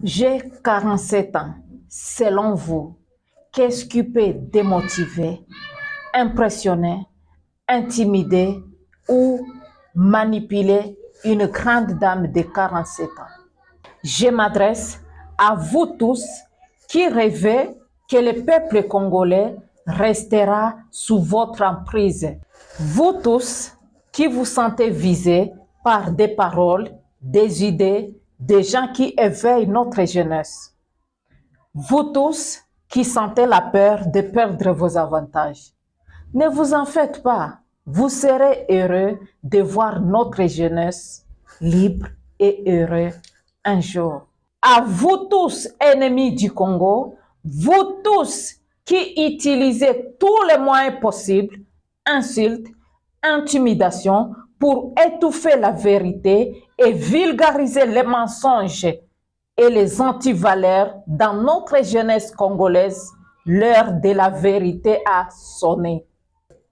J'ai 47 ans. Selon vous, qu'est-ce qui peut démotiver, impressionner, intimider ou manipuler une grande dame de 47 ans? Je m'adresse à vous tous qui rêvez que le peuple congolais restera sous votre emprise. Vous tous qui vous sentez visés par des paroles, des idées, des gens qui éveillent notre jeunesse. Vous tous qui sentez la peur de perdre vos avantages. Ne vous en faites pas. Vous serez heureux de voir notre jeunesse libre et heureux un jour. À vous tous, ennemis du Congo, vous tous qui utilisez tous les moyens possibles, insultes, intimidations, pour étouffer la vérité et vulgariser les mensonges et les antivaleurs dans notre jeunesse congolaise, l'heure de la vérité a sonné.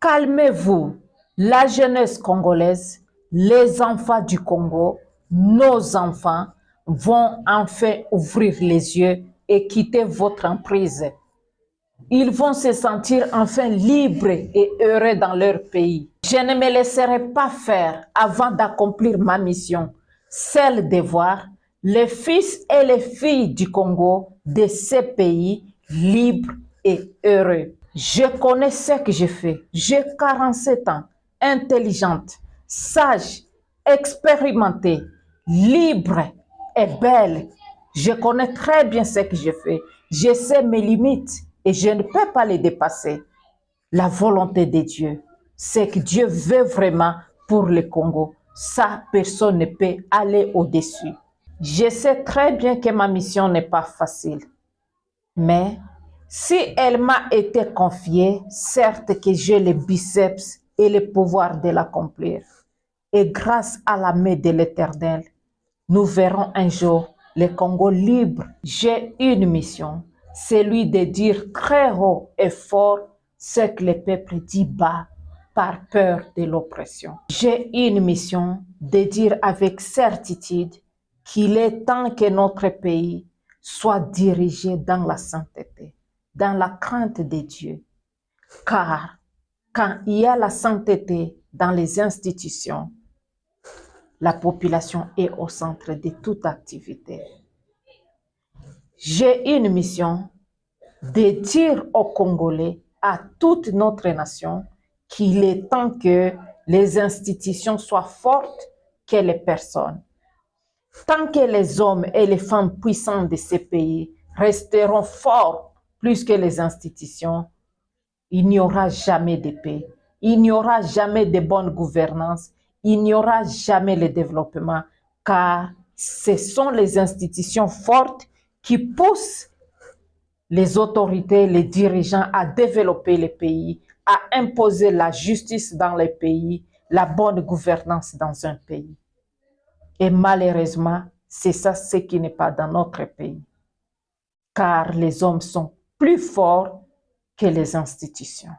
Calmez-vous, la jeunesse congolaise, les enfants du Congo, nos enfants vont enfin ouvrir les yeux et quitter votre emprise. Ils vont se sentir enfin libres et heureux dans leur pays. Je ne me laisserai pas faire avant d'accomplir ma mission, celle de voir les fils et les filles du Congo de ces pays libres et heureux. Je connais ce que je fais. J'ai 47 ans, intelligente, sage, expérimentée, libre et belle. Je connais très bien ce que je fais. Je sais mes limites et je ne peux pas les dépasser. La volonté de Dieu, c'est que Dieu veut vraiment pour le Congo. Ça, personne ne peut aller au-dessus. Je sais très bien que ma mission n'est pas facile. Mais si elle m'a été confiée, certes que j'ai les biceps et le pouvoir de l'accomplir. Et grâce à la main de l'Éternel, nous verrons un jour le Congo libre. J'ai une mission, celui de dire très haut et fort ce que le peuple dit bas par peur de l'oppression. J'ai une mission de dire avec certitude qu'il est temps que notre pays soit dirigé dans la sainteté, dans la crainte de Dieu. Car quand il y a la sainteté dans les institutions, la population est au centre de toute activité. J'ai une mission de dire aux Congolais, à toute notre nation, qu'il est temps que les institutions soient fortes que les personnes. Tant que les hommes et les femmes puissants de ces pays resteront forts plus que les institutions, il n'y aura jamais de paix, il n'y aura jamais de bonne gouvernance, il n'y aura jamais le développement, car ce sont les institutions fortes qui poussent les autorités, les dirigeants à développer les pays, à imposer la justice dans les pays, la bonne gouvernance dans un pays. Et malheureusement, c'est ça ce qui n'est pas dans notre pays. Car les hommes sont plus forts que les institutions.